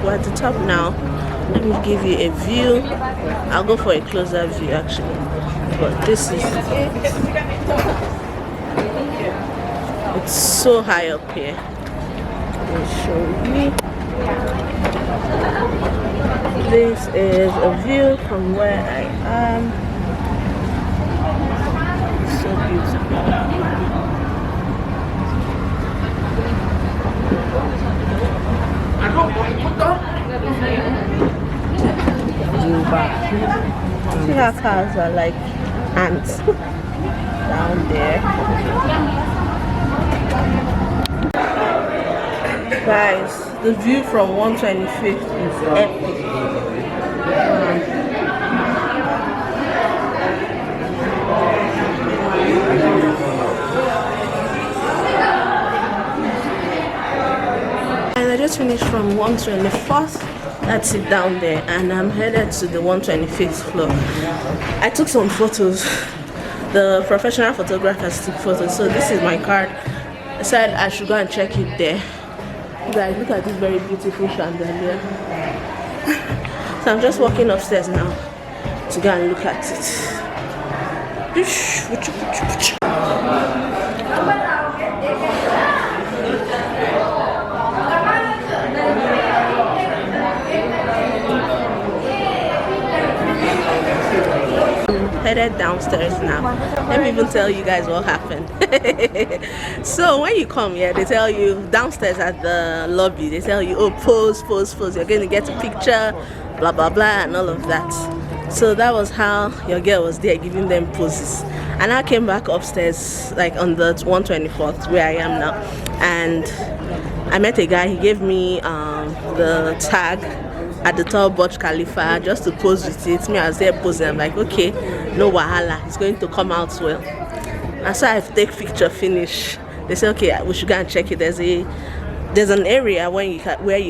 we're at the top now. Let me give you a view. I'll go for a closer view actually, but this is it. It's so high up here. Let me show you. This is a view from where I am. It's so beautiful. See how cars are like ants down there. Guys, the view from 125th is epic. And I just finished from 124th. That's it down there, and I'm headed to the 125th floor. I took some photos. The professional photographers took photos, so this is my card. I said I should go and check it there. Guys, look at this very beautiful chandelier. So I'm just walking upstairs now to go and look at it. Headed downstairs now. Let me even tell you guys what happened. So when you come here, they tell you downstairs at the lobby, they tell you, oh, pose, you're going to get a picture, blah blah blah, and all of that. So that was how your girl was there giving them poses. And I came back upstairs like on the 124th where I am now, and I met a guy. He gave me the tag at the top, Burj Khalifa, just to pose with it. Me, I was there posing. I'm like, okay, no wahala, it's going to come out well. And so I take picture, finish. They say, okay, we should go and check it. There's an area where you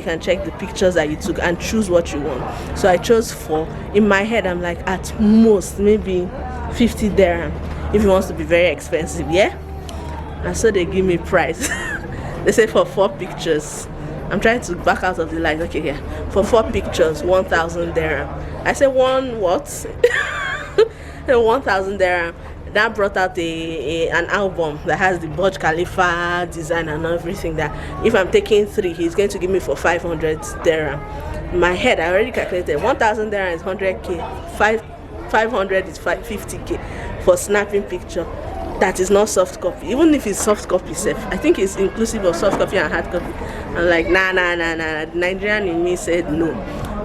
can check the pictures that you took and choose what you want. So I chose 4. In my head, I'm like, at most maybe 50 dirham if it wants to be very expensive, yeah. And so they give me price. They say for 4 pictures. I'm trying to back out of the light. Okay, yeah. For 4 pictures, 1,000 dirham. I said, one what? 1,000 dirham. That brought out an album that has the Burj Khalifa design and everything. That if I'm taking 3, he's going to give me for 500 dirham. In my head, I already calculated 1,000 dirham is 100k. 500 is 50k for snapping picture. That is not soft copy. Even if it's soft copy safe, I think it's inclusive of soft copy and hard copy. I'm like, nah. The Nigerian in me said no.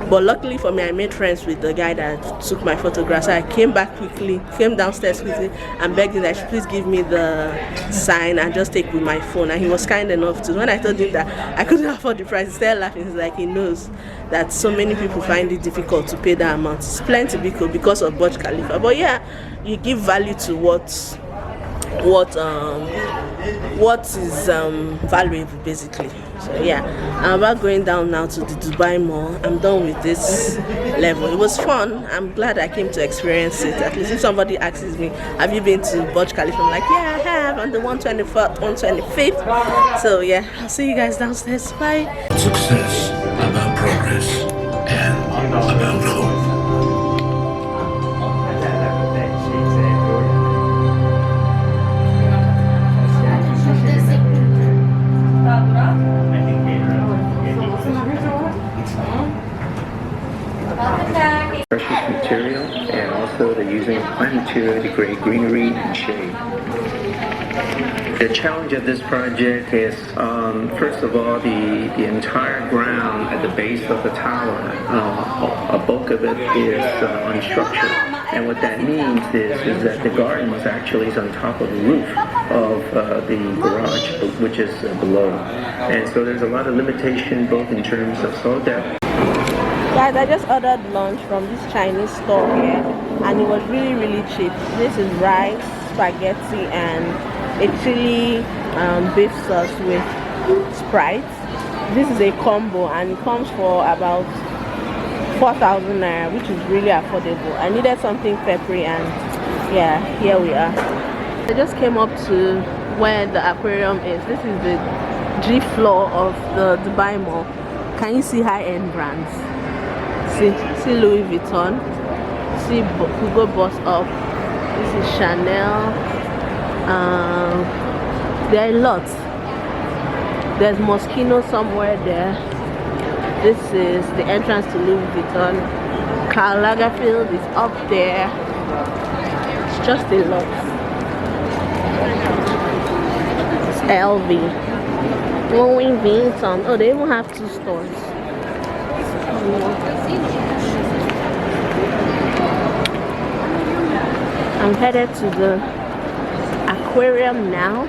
But luckily for me, I made friends with the guy that took my photographs. So I came back quickly, came downstairs quickly, and begged him that he should please give me the sign and just take with my phone. And he was kind enough to. When I told him that I couldn't afford the price, he started laughing. He's like, he knows that so many people find it difficult to pay that amount. It's plenty because of Burj Khalifa. But yeah, you give value to what is valuable, basically. So yeah, I'm about going down now to the Dubai Mall. I'm done with this level. It was fun. I'm glad I came to experience it. At least if somebody asks me, have you been to Burj Khalifa? I'm like, yeah, I have, on the 124th, 125th. So yeah, I'll see you guys downstairs. Bye. Success, about progress, and about hope. Precious material, and also they're using plant material to create greenery and shade. The challenge of this project is, first of all, the entire ground at the base of the tower, a bulk of it is unstructured. And what that means is that the garden is actually on top of the roof of the garage, which is below. And so there's a lot of limitation both in terms of soil depth. Guys, I just ordered lunch from this Chinese store here, and it was really cheap. This is rice, spaghetti, and a chili beef sauce with Sprite. This is a combo, and it comes for about 4,000 naira, which is really affordable. I needed something peppery, and yeah, here we are. I just came up to where the aquarium is. This is the G floor of the Dubai Mall. Can you see high-end brands? See Louis Vuitton. See Hugo Boss Up. This is Chanel. There are a lot. There's Moschino somewhere there. This is the entrance to Louis Vuitton. Karl Lagerfeld is up there. It's just a lot. It's LV. Louis Vuitton. Oh, they even have 2 stores. I'm headed to the Aquarium now.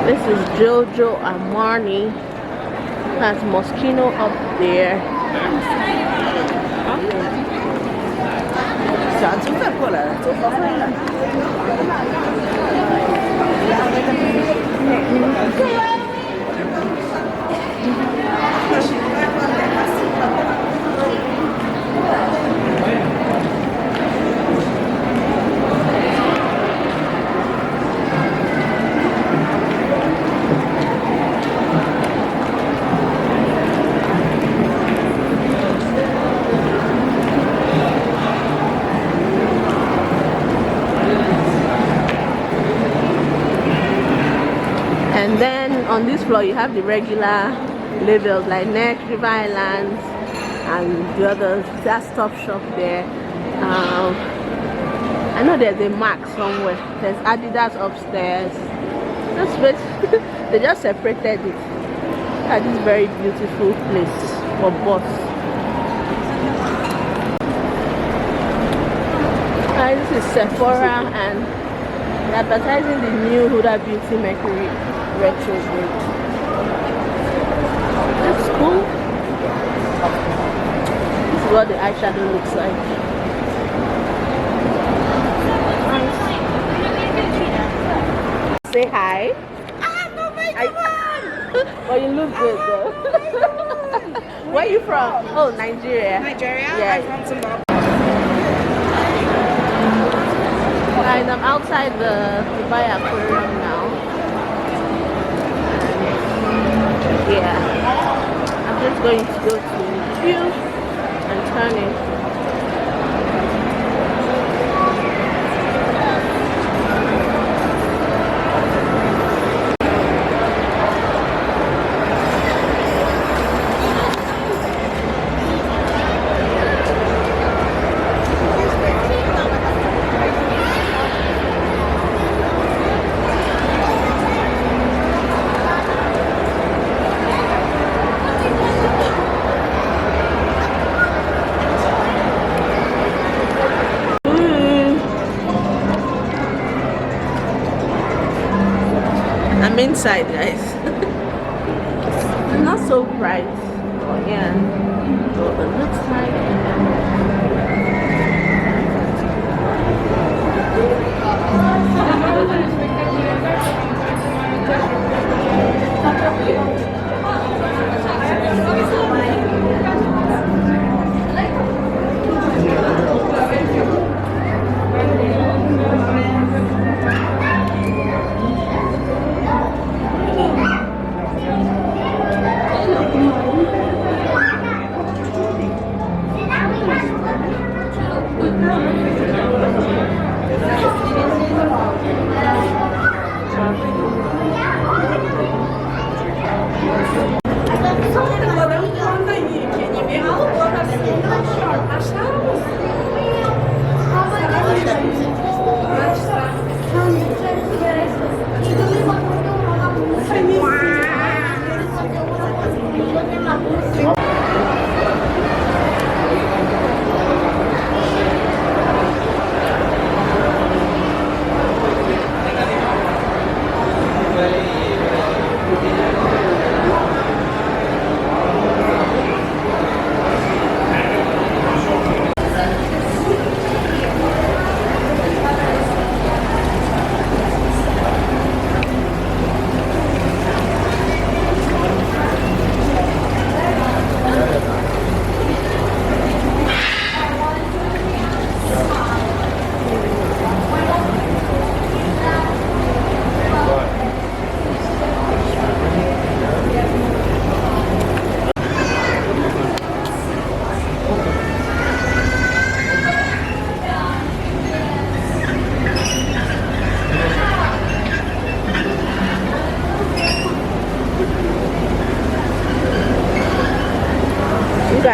This is Giorgio Armani. That's Moschino up there. And then on this floor you have the regular labels like Next, River Islands, and the others. That Stop Shop there. I know there's a Mac somewhere. There's Adidas upstairs. This place, they just separated it at this very beautiful place for boss. This is Sephora, and they're advertising the new Huda Beauty Mercury retrograde. That's cool. This is what the eyeshadow looks like. Say hi. Oh my God! Well, you look good though. Where are you from? Oh, Nigeria. Nigeria? Yeah. I'm from Zimbabwe. Guys, I'm outside the Dubai Aquarium now. Yeah, I'm just going to go to the queue and turn in. I'm inside, guys. It's not so bright, but yeah, so it looks like.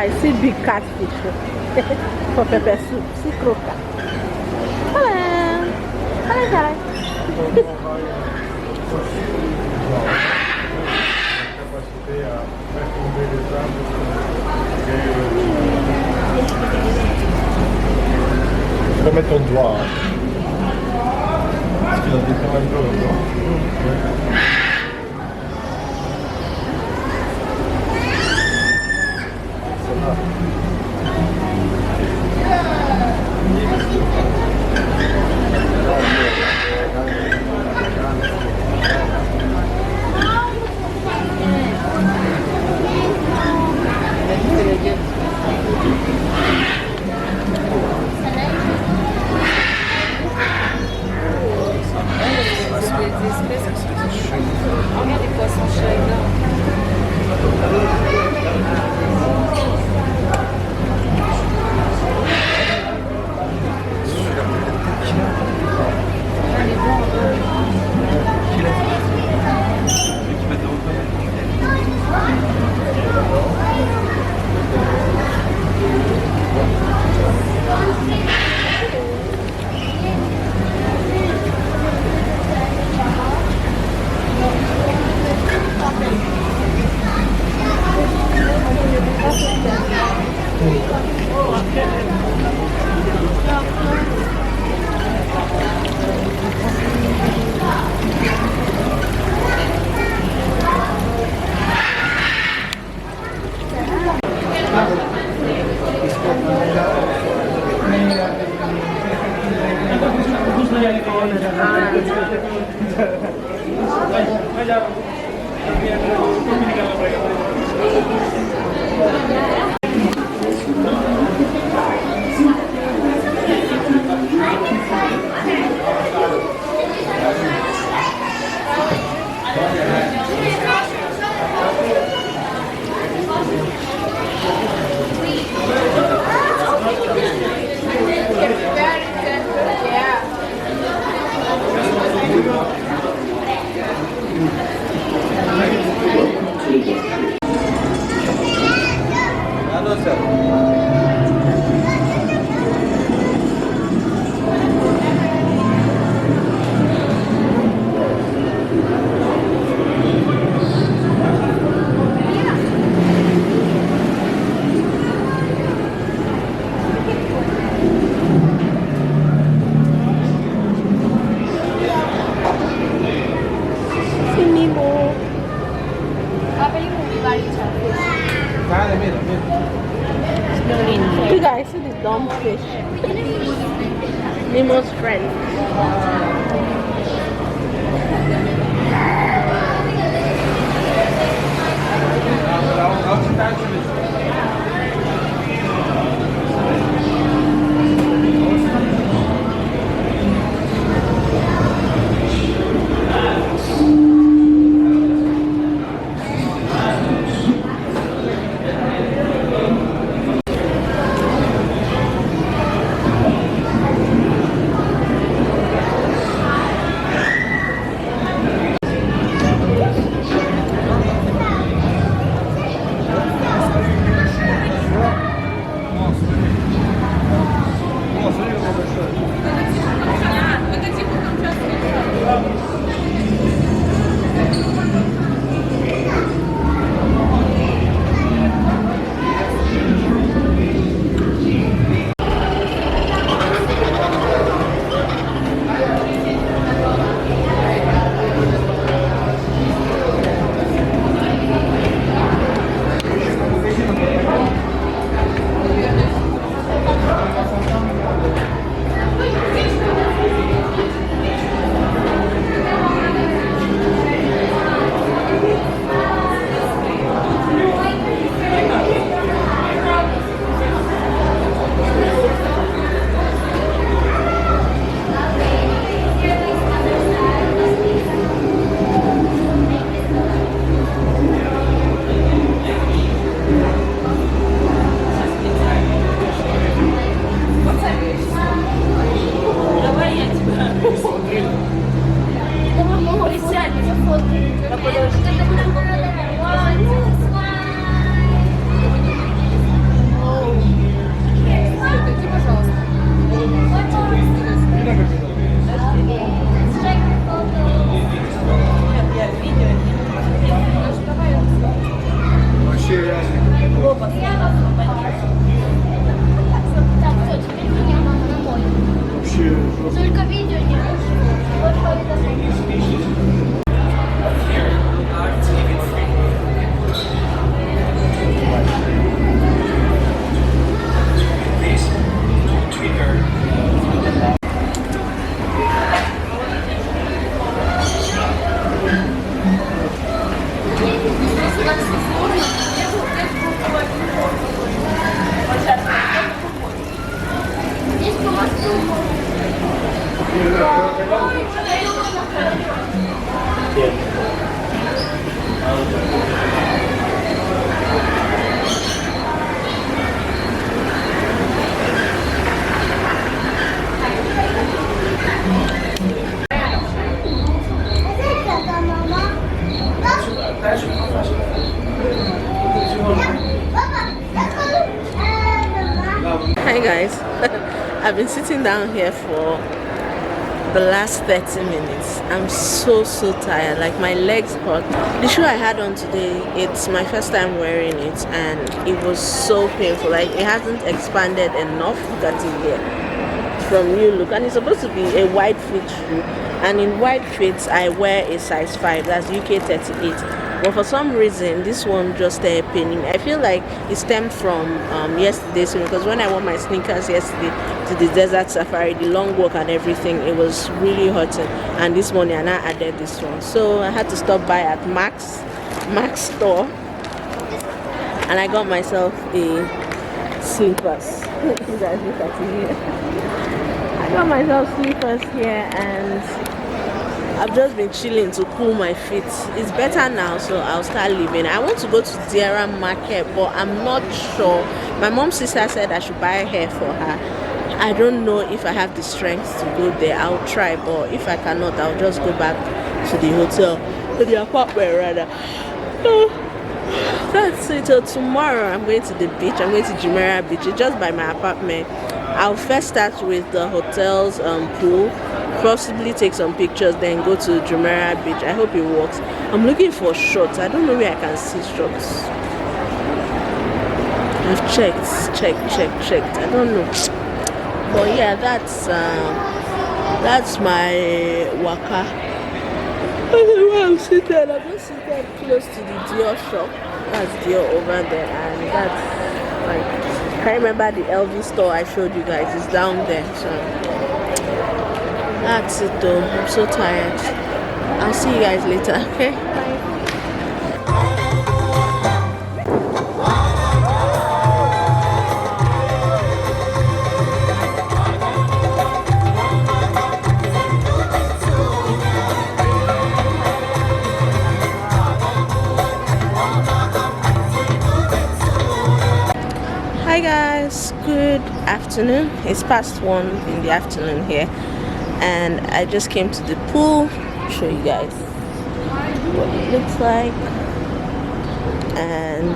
Guys, see big catfish for pepper soup. See croaker. Hello. Hello, guys. Tu peux mettre ton doigt. Hein. Parce qu'il a des quand même d'eau. You guys see this dumb fish? Nemo's friend. Только видео не Hi guys, I've been sitting down here for the last 30 minutes. I'm so tired, like my legs hurt. The shoe I had on today, it's my first time wearing it and it was so painful. Like it hasn't expanded enough. Look at it here from you look, and it's supposed to be a wide fit shoe, and in wide fits I wear a size 5, that's UK 38. But for some reason this one just started paining me. I feel like it stemmed from yesterday's swim, because when I wore my sneakers yesterday to the desert safari, the long walk and everything, it was really hurting, and this morning I added this one, so I had to stop by at Max store and I got myself a slippers. You guys look at it here. I got myself slippers here and I've just been chilling to cool my feet. It's better now, so I'll start leaving. I want to go to Jumeirah market, but I'm not sure. My mom's sister said I should buy hair for her. I don't know if I have the strength to go there. I'll try, but if I cannot, I'll just go back to the hotel, to the apartment rather. That's it. So tomorrow I'm going to the beach. I'm going to Jumeirah beach. It's just by my apartment. I'll first start with the hotel's pool, possibly take some pictures, then go to Jumeirah beach. I hope it works. I'm looking for shorts. I don't know where I can see shorts. I've checked. I don't know. But yeah, that's my waka. I'm seated. I'm just seated close to the Dior shop. That's Dior over there, and that's like, I remember the LV store I showed you guys is down there. So that's it though. I'm so tired. I'll see you guys later. Okay, bye. Hi guys, good afternoon. It's past 1 in the afternoon here, and I just came to the pool. I'll show you guys what it looks like, and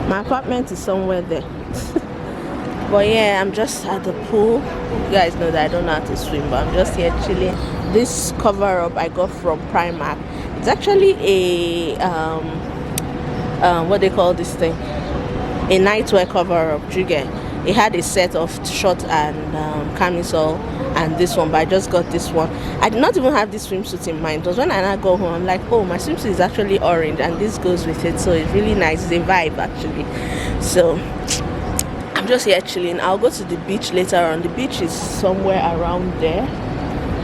my apartment is somewhere there. But yeah, I'm just at the pool. You guys know that I don't know how to swim, but I'm just here chilling. This cover up I got from Primark. It's actually a what they call this thing, a nightwear cover up. You get it had a set of short and camisole and this one, but I just got this one. I did not even have this swimsuit in mind. It was when I now go home, I'm like, oh, my swimsuit is actually orange and this goes with it, so it's really nice. It's a vibe actually. So I'm just here chilling. I'll go to the beach later on. The beach is somewhere around there,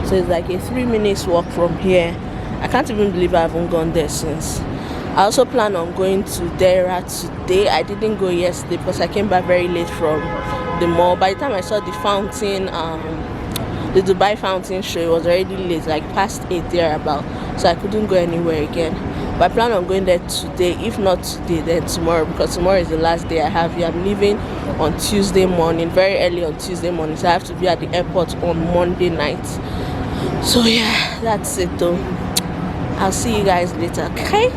so it's like a 3 minutes walk from here. I can't even believe I haven't gone there since. I also plan on going to Jumeirah today. I didn't go yesterday because I came back very late from the mall. By the time I saw the fountain, the Dubai fountain show, it was already late, like past 8 there about, so I couldn't go anywhere again. But I plan on going there today. If not today, then tomorrow, because tomorrow is the last day I have here. I'm leaving on Tuesday morning, very early on Tuesday morning, so I have to be at the airport on Monday night. So yeah, that's it though. I'll see you guys later, okay?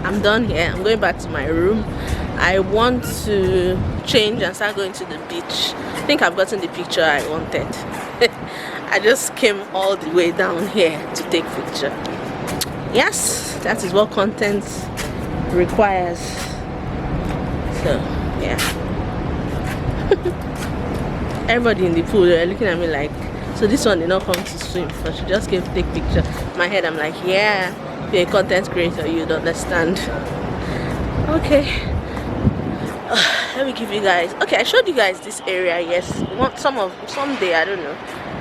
I'm done here. I'm going back to my room. I want to change and start going to the beach. I think I've gotten the picture I wanted. I just came all the way down here to take picture. Yes, that is what content requires. So yeah. Everybody in the pool, they're looking at me like, So this one did not come to swim, but she just came to take picture. In my head, I'm like, yeah, if you're a content creator, you'd understand. Okay. Let me give you guys. Okay, I showed you guys this area. Yes, someday, I don't know,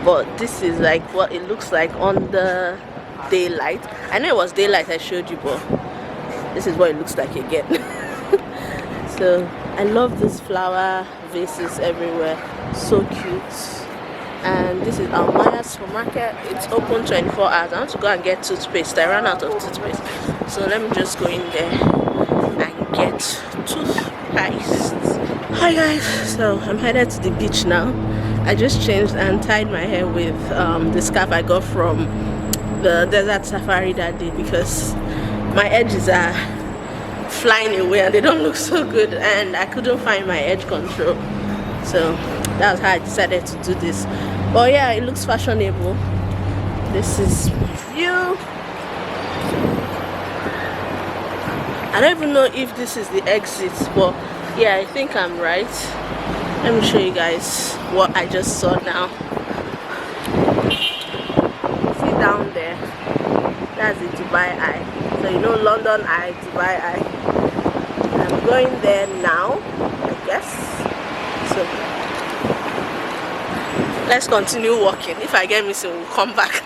but this is like what it looks like on the daylight. I know it was daylight I showed you, but this is what it looks like again. So I love these flower vases everywhere, so cute. And this is our supermarket. It's open 24 hours. I want to go and get toothpaste. I ran out of toothpaste, so let me just go in there and get toothpaste. Hi guys, so I'm headed to the beach now. I just changed and tied my hair with the scarf I got from the desert safari that day, because my edges are flying away and they don't look so good, and I couldn't find my edge control, so that's how I decided to do this. But yeah, it looks fashionable. This is my view. I don't even know if this is the exit, but yeah, I think I'm right. Let me show you guys what I just saw now. See down there, that's the Dubai Eye. So you know London Eye, Dubai Eye. I'm going there now, I guess. So let's continue walking. If I get missing, we'll come back.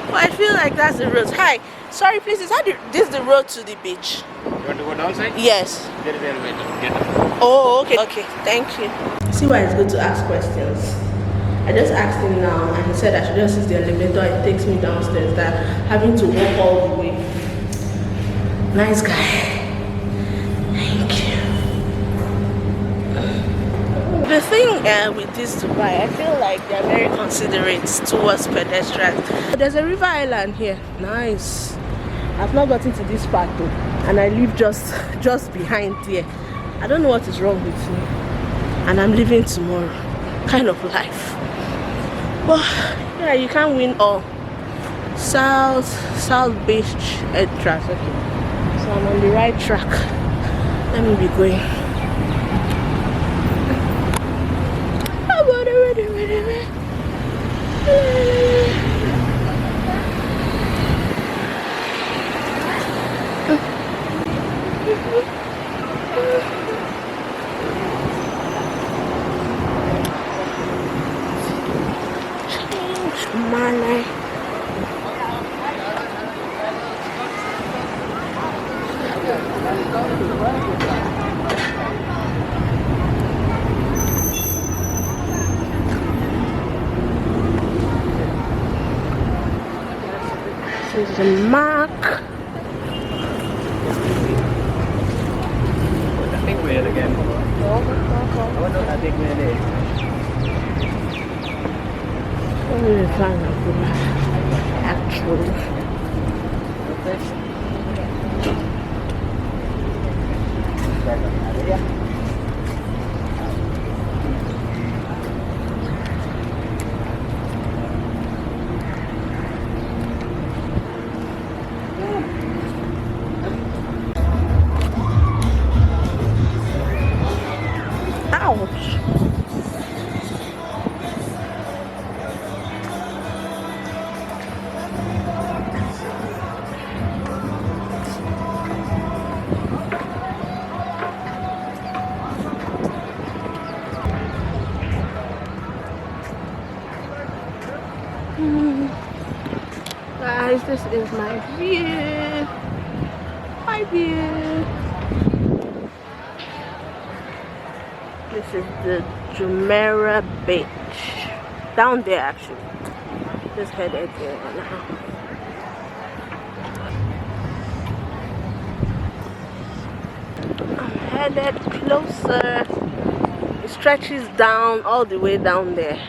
But I feel like that's the road. Hi, sorry please, is this the road to the beach? You want to go downside? Yes. There is elevator. Get up. Oh, okay. Okay, thank you. See why it's good to ask questions. I just asked him now and he said I should just use the elevator. It takes me downstairs, that having to walk all the way. Nice guy. Thank you. The thing with this Dubai, I feel like they're very considerate towards pedestrians. There's a river island here. Nice. I've not gotten to this part though, and I live just behind here. I don't know what is wrong with me, and I'm leaving tomorrow. Kind of life. Well, yeah, you can't win all. South Beach entrance. Okay, so I'm on the right track. Let me be going. Money. This is a mark. I think we're again. I think we're there. Let me find out the actual. Ouch. Guys, this is my view. My view. This is the Jumeirah beach. Down there actually. Just headed there now. I'm headed closer. It stretches down all the way down there.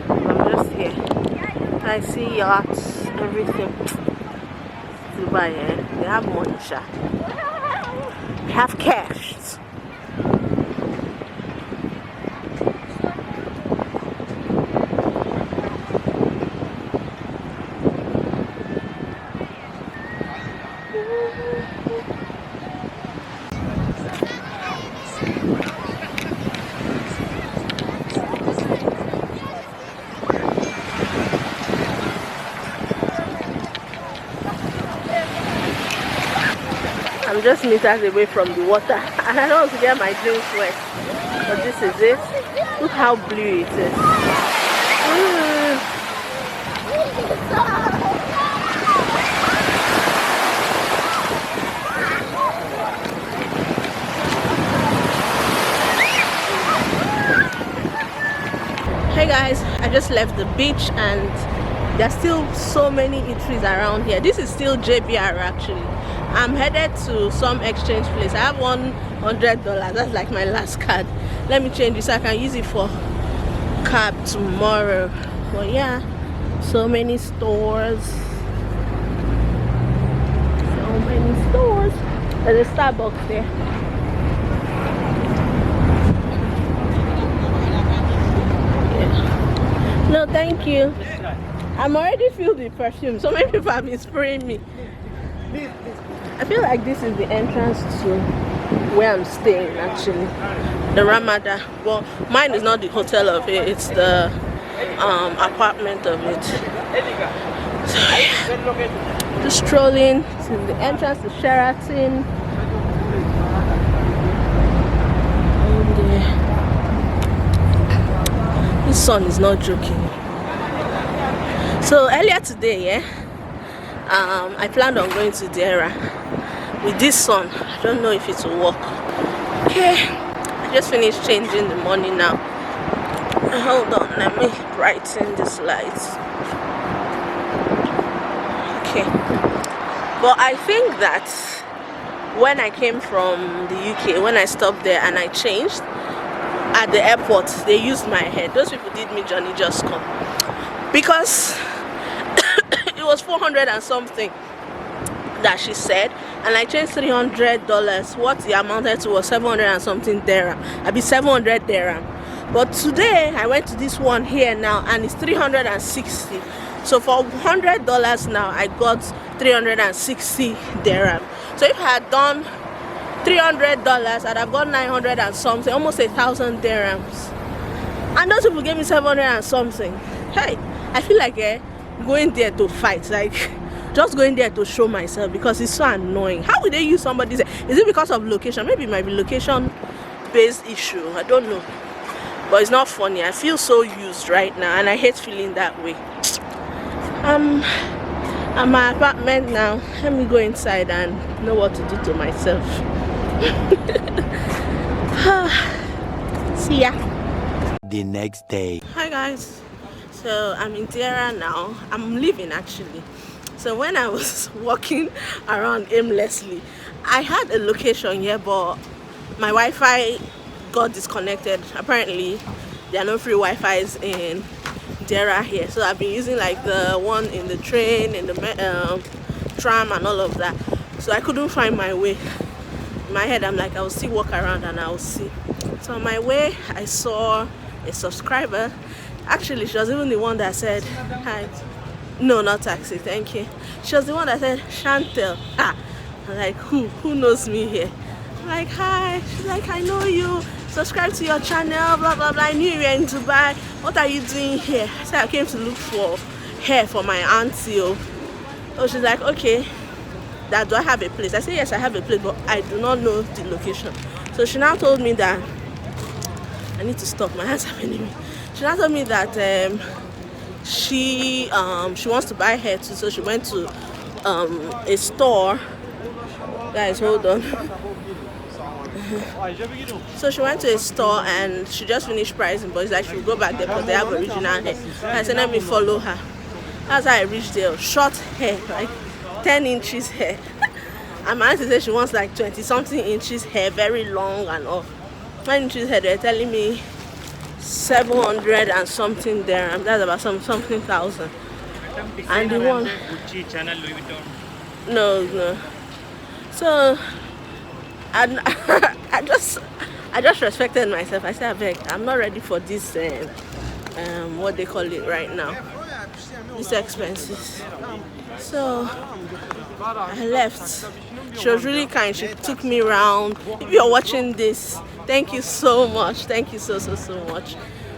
I'm just here. I see yachts, everything. Dubai, they have money, sha. They have cash. I'm just meters away from the water and I don't want to get my drinks wet. But this is it. Look how blue it is. Hey guys, I just left the beach and there's still so many eateries around here. This is still JBR actually. I'm headed to some exchange place. I have $100. That's like my last card. Let me change this so I can use it for cab tomorrow. But yeah, so many stores. So many stores. There's a Starbucks there. No, thank you. I'm already filled with perfume. So many people have been spraying me. I feel like this is the entrance to where I'm staying actually. The Ramada. Well, mine is not the hotel of it. It's the apartment of it. So yeah. Just strolling to the entrance to Sheraton. This sun is not joking. So earlier today, yeah, I planned on going to Jumeirah with this sun. I don't know if it will work. Okay, I just finished changing the money now. Hold on, let me brighten this light. Okay, but I think that when I came from the UK, when I stopped there and I changed at the airport, they used my head. Those people did me Johnny just come, because it was 400 and something that she said, and I changed $300. What the amounted to was 700 and something dirham. I'd be 700 dirham. But today I went to this one here now and it's 360. So for $100 now I got 360 dirham. So if I had done $300, I'd have got 900 and something, almost 1,000 dirhams. And those people gave me 700 and something. Hey, I feel like going there to fight, like just going there to show myself, because it's so annoying. How would they use somebody's? Is it because of location? Maybe it might be location based issue, I don't know, but it's not funny. I feel so used right now and I hate feeling that way. I'm at my apartment now. Let me go inside and know what to do to myself. See ya. The next day. Hi guys, so I'm in Jumeirah now. I'm leaving actually. So when I was walking around aimlessly, I had a location here, but my Wi-Fi got disconnected. Apparently there are no free Wi-Fi's in Jumeirah here, so I've been using like the one in the train, in the tram and all of that. So I couldn't find my way. In my head I'm like, I will still walk around and I will see. So on my way I saw a subscriber. Actually she was even the one that said hi. No, not taxi, thank you. She was the one that said Chantel. I'm like, who knows me here? I'm like, hi. She's like, I know you, subscribe to your channel, blah blah blah. I knew you were in Dubai. What are you doing here? I said I came to look for hair for my auntie. So she's like, okay, do I have a place? I said yes, I have a place, but I do not know the location. So she now told me that I need to stop, my hands are paining me. She now told me that she wants to buy hair too, so she went to a store. Guys, hold on. So she went to a store and she just finished pricing, but it's like she'll go back there because they have original hair. I said let me follow her. That's how I reached there. Short hair, like 10 inches hair. And my auntie said she wants like 20 something inches hair, very long and all. 10 inches hair, they're telling me 700 and something there, and that's about something thousand. And the one, no. So I just respected myself. I said, I'm not ready for this what they call it right now, these expenses. So I left. She was really kind. She took me around. If you're watching this, thank you so much. Thank you so much.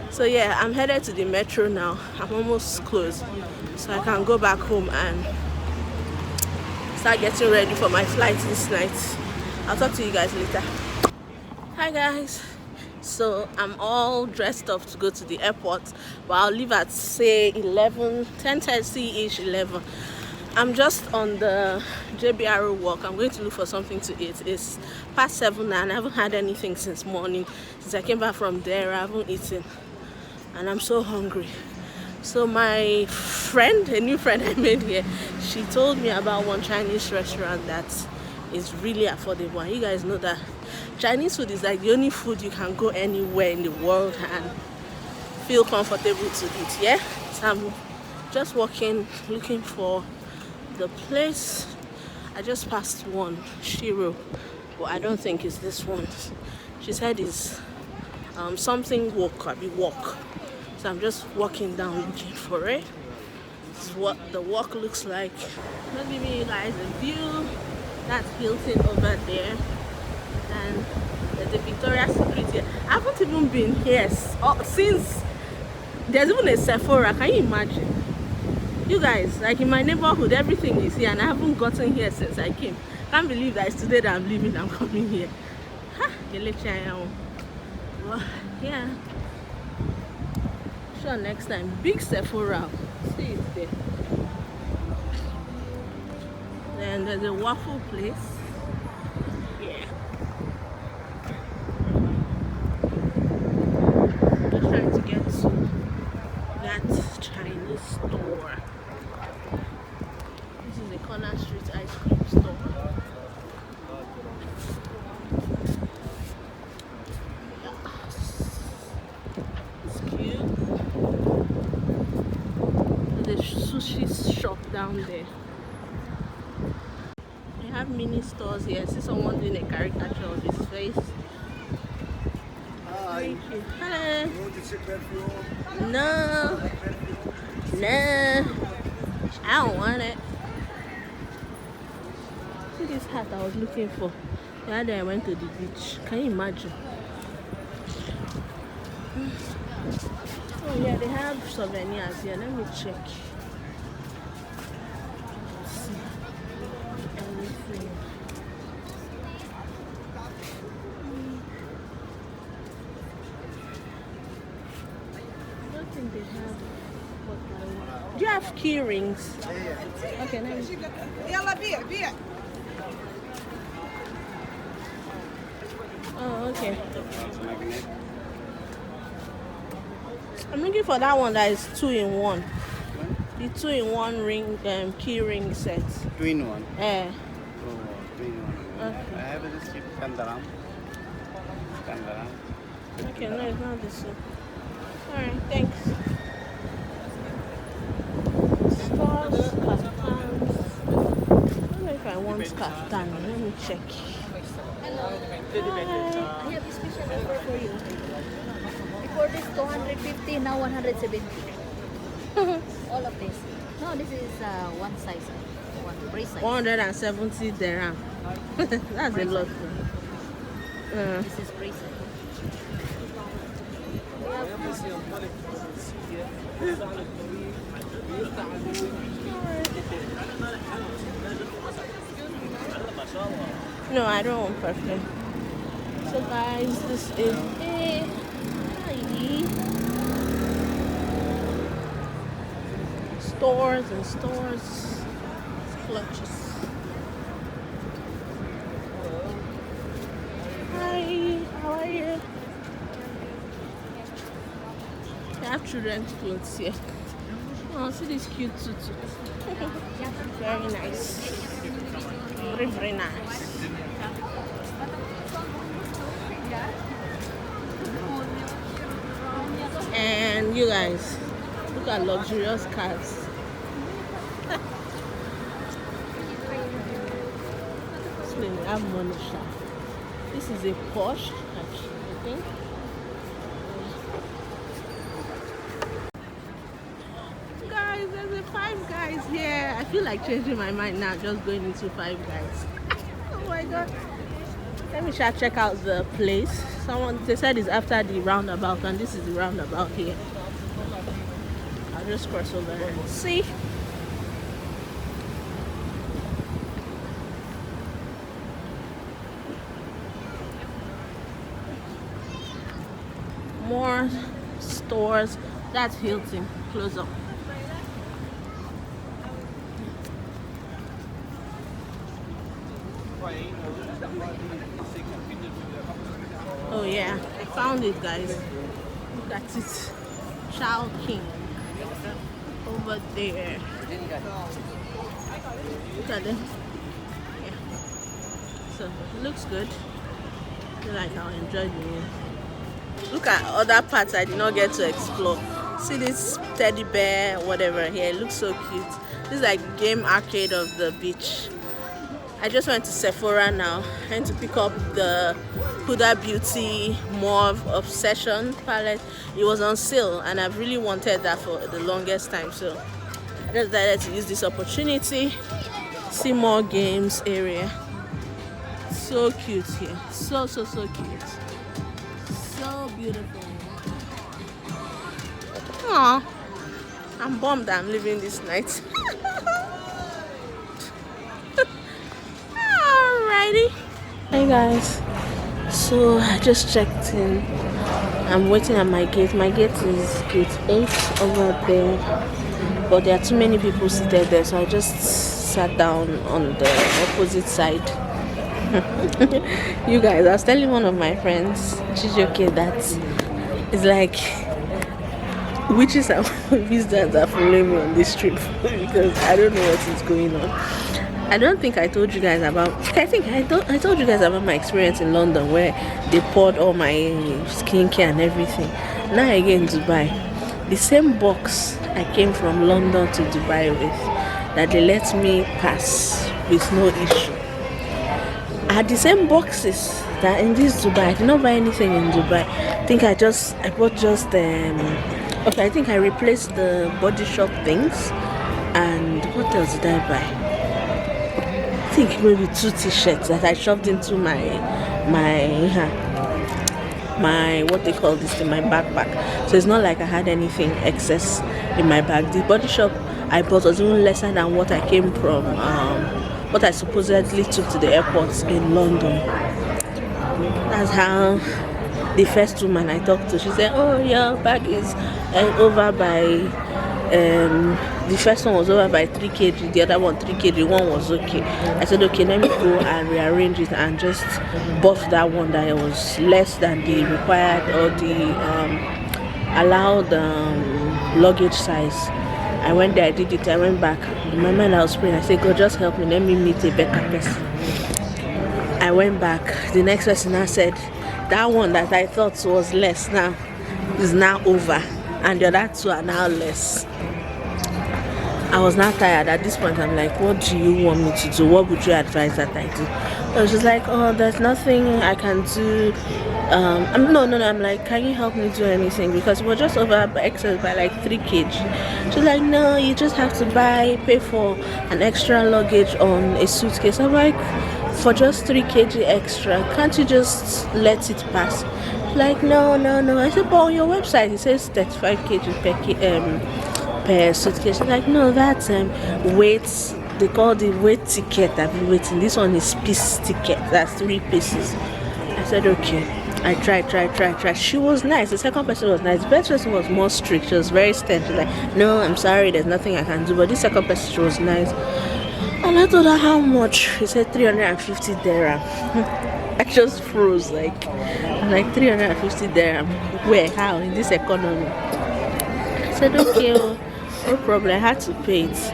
So yeah, I'm headed to the metro now. I'm almost close, so I can go back home and start getting ready for my flight this night. I'll talk to you guys later. Hi guys. So I'm all dressed up to go to the airport, but I'll leave at say 10:30-ish, 11. I'm just on the JBRO walk. I'm going to look for something to eat. It's past 7 now and I haven't had anything since morning. Since I came back from there, I haven't eaten and I'm so hungry. So my friend, a new friend I made here, she told me about one Chinese restaurant that is really affordable. And you guys know that Chinese food is like the only food you can go anywhere in the world and feel comfortable to eat. Yeah, so I'm just walking looking for the place. I just passed one, Shiro, but I don't think it's this one. She said it's something walk. So I'm just walking down looking for it. This is what the walk looks like. I'll give you guys a view. That's Hilton over there, and there's a Victoria's Secret here. I haven't even been here since there's even a Sephora. Can you imagine? You guys, like in my neighborhood, everything is here, and I haven't gotten here since I came. Can't believe that it's today that I'm leaving. I'm coming here. Well, yeah. Sure, next time. Big Sephora. See it there. Then there's a waffle place. Yeah. Just trying to get to that Chinese store. This is a corner street ice cream store. It's cute. There's a sushi shop down there. They have mini stores here. I see someone doing a caricature of his face. Hi. Hello. No. No. I don't want it. See this hat I was looking for. The other day I went to the beach. Can you imagine? Oh yeah, they have souvenirs here. Let me check. Let's see. Everything. I don't think they have what I want. Do you have key rings? Okay, let me. Oh, okay. I'm looking for that one that is 2-in-1. The 2-in-1 ring, key ring set. 2-in-1. Yeah. Oh, 2-in-1. Okay. I have this chip, 10 dirham. 10 dirham. Okay, no, it's not this one. Alright, thanks. Stars, kaftans. I don't know if I want kaftan. Let me check. Hello. Hi. I have a special offer for you. Before this 250, now 170. All of this. No, this is one size. One brace size. 170 dirham. That's a lot. This is brace size. No, I don't want perfume. So guys, this is it. Stores and stores. Clutches. Hi, how are you? They have children's clothes here. Oh, see this cute tutu. Very nice. Very, very nice. And you guys, look at luxurious cars. We have Wondershare. This is a Porsche, actually, I think. Guys, there's a Five Guys here. I feel like changing my mind now, just going into Five Guys. Oh my god. Let me check out the place. They said it's after the roundabout, and this is the roundabout here. I'll just cross over and see. stores. That's Hilton. Close up. Oh yeah, I found it, guys. Look at it. Chow King over there. Look at them. Yeah. So it looks good. I feel like I'll enjoy the meal. Look at other parts I did not get to explore. See this teddy bear, whatever here. It looks so cute. This is like game arcade of the beach. I just went to Sephora now. I went to pick up the Huda Beauty Mauve Obsession palette. It was on sale and I've really wanted that for the longest time. So I just decided to use this opportunity. See more games area. So cute here. So cute. So beautiful. Aww. I'm bummed that I'm leaving this night. Alrighty. Hey guys. So I just checked in. I'm waiting at my gate. My gate is gate 8 over there. But there are too many people seated there, so I just sat down on the opposite side. You guys, I was telling one of my friends, Chijoke, that it's like witches and visitors are following me on this trip because I don't know what is going on. I don't think I told you guys about. I think I told you guys about my experience in London where they poured all my skincare and everything. Now again, Dubai, the same box I came from London to Dubai with, that they let me pass with no issue, are the same boxes that in this Dubai. I did not buy anything in Dubai. I think I bought just okay, I think I replaced the Body Shop things, and what else did I buy? I think maybe 2 t-shirts that I shoved into my what they call this in my backpack. So it's not like I had anything excess in my bag. The Body Shop I bought was even lesser than what I came from, what I supposedly took to the airport in London. That's how the first woman I talked to, she said, oh, your bag is over by the first one was over by 3 kg, the other one 3 kg, one was okay. I said, okay, let me go and rearrange it and just buff that one that was less than the required or the allowed luggage size. I went there, I did it, I went back. In my mind I was praying, I said, God, just help me, let me meet a better person. I went back. The next person now said, that one that I thought was less now is now over, and the other 2 are now less. I was not tired. At this point, I'm like, what do you want me to do? What would you advise that I do? I was just like, oh, there's nothing I can do. No. I'm like, can you help me do anything? Because we're just over by excess by like 3 kg. She's like, no, you just have to pay for an extra luggage on a suitcase. I'm like, for just 3 kg extra, can't you just let it pass? Like, no. I said, but on your website it says 35 kg per suitcase. She's like, no, that's weight. They call the weight ticket. I've been waiting. This one is piece ticket. That's 3 pieces. I said, okay. I tried. She was nice. The second person was nice. The first person was more strict. She was very stern. She's like, no, I'm sorry, there's nothing I can do. But this second person, she was nice. And I told her how much. She said 350 dirham. I just froze. I'm like 350 dirham. Where? How? In this economy? I said, okay, no problem. I had to pay it.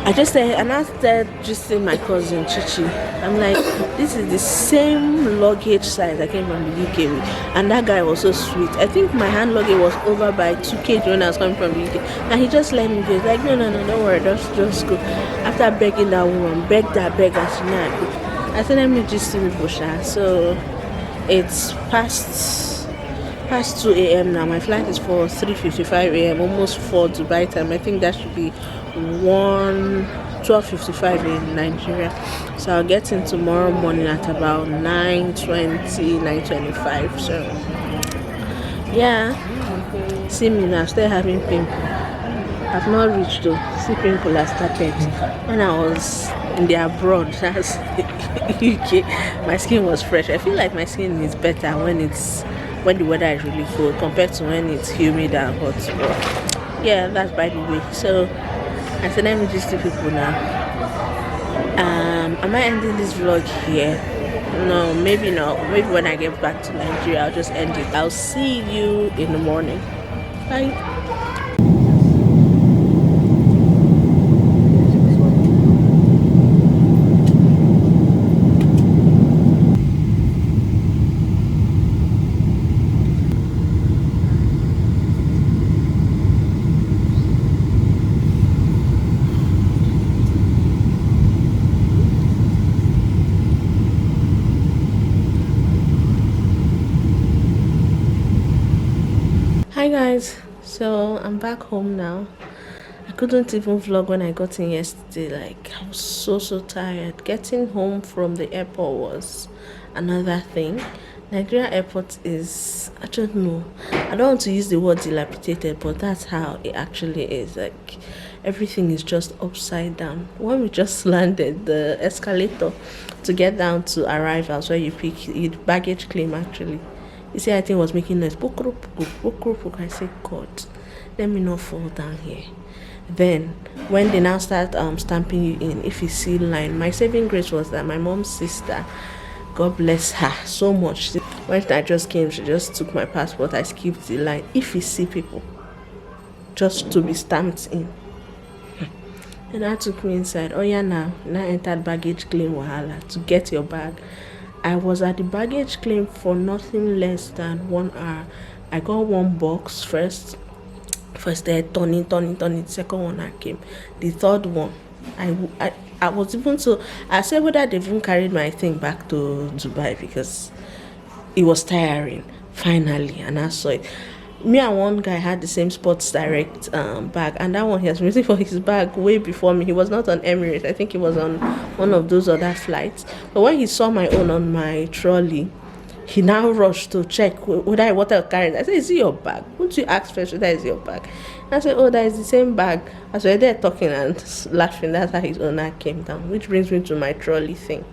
I just said, and I started just saying my cousin Chichi. I'm like, this is the same luggage size I came from the UK with, and that guy was so sweet. I think my hand luggage was over by 2 kg when I was coming from the UK, and he just let me go. He's like, no, don't worry, just go. After begging that woman, beg, and she not. I said, let me just see the Busha. So it's past 2 a.m. now. My flight is for 3:55 a.m. almost 4 Dubai time. I think that should be 12:55 in Nigeria. So I'll get in tomorrow morning at about 9:25. So yeah, see me now, still having pimple. I've not reached though. See, pimple has started when I was in the abroad. That's UK. My skin was fresh. I feel like my skin is better when it's when the weather is really cold compared to when it's humid and hot. But yeah, that's by the way. So I said let me just to people now. Am I ending this vlog here? No, maybe not. Maybe when I get back to Nigeria I'll just end it. I'll see you in the morning. Bye. Hi guys, so I'm back home now. I couldn't even vlog when I got in yesterday. Like, I was so tired. Getting home from the airport was another thing. Nigeria airport is, I don't know, I don't want to use the word dilapidated, but that's how it actually is. Like, everything is just upside down. When we just landed, the escalator to get down to arrivals where you pick your baggage claim actually, you see, I think was making noise. I said, God, let me not fall down here. Then, when they now start stamping you in, if you see line, my saving grace was that my mom's sister, God bless her so much. When I just came, she just took my passport. I skipped the line. If you see people, just to be stamped in. And that took me inside. Oh yeah, now entered baggage claim wahala to get your bag. I was at the baggage claim for nothing less than 1 hour. I got one box first there, turning. The second one I came. The third one, I was even so. I said whether they even carried my thing back to Dubai because it was tiring. Finally, and I saw it. Me and one guy had the same Sports Direct bag, and that one he has been waiting for his bag way before me. He was not on Emirates. I think he was on one of those other flights. But when he saw my own on my trolley, he now rushed to check whether I wanted to carry it. I said, "Is it your bag? Won't you ask first whether it's your bag?" And I said, "Oh, that is the same bag." As we were there talking and laughing, that's how his owner came down. Which brings me to my trolley thing.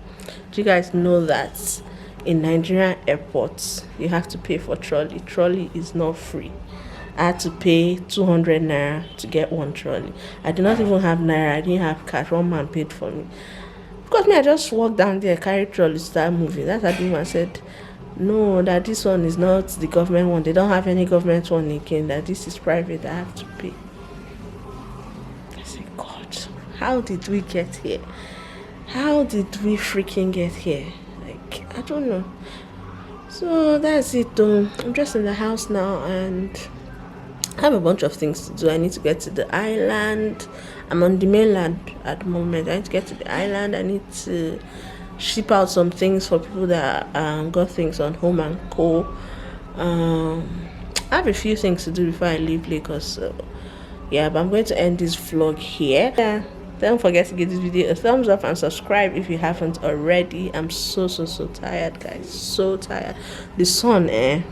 Do you guys know that in Nigerian airports you have to pay for trolley? Trolley is not free. I had to pay 200 naira to get one trolley. I did not even have naira. I didn't have cash. One man paid for me. Because me, I just walked down there, carried trolley, start moving. That's how the man said, no, that this one is not the government one. They don't have any government one again. That this is private. I have to pay. I said, God, how did we get here? How did we freaking get here? Like, I don't know. So that's it though. I'm just in the house now and I have a bunch of things to do. I need to get to the island. I'm on the mainland at the moment. I need to get to the island. I need to ship out some things for people that got things on Home and Co. I have a few things to do before I leave Lagos. So yeah, but I'm going to end this vlog here. Yeah, don't forget to give this video a thumbs up and subscribe if you haven't already. I'm so tired, guys. So tired. The sun, it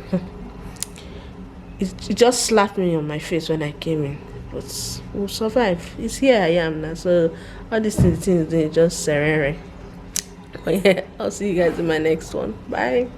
just slapped me on my face when I came in. But we'll survive. It's here I am now. So all these things just serene. But yeah, I'll see you guys in my next one. Bye.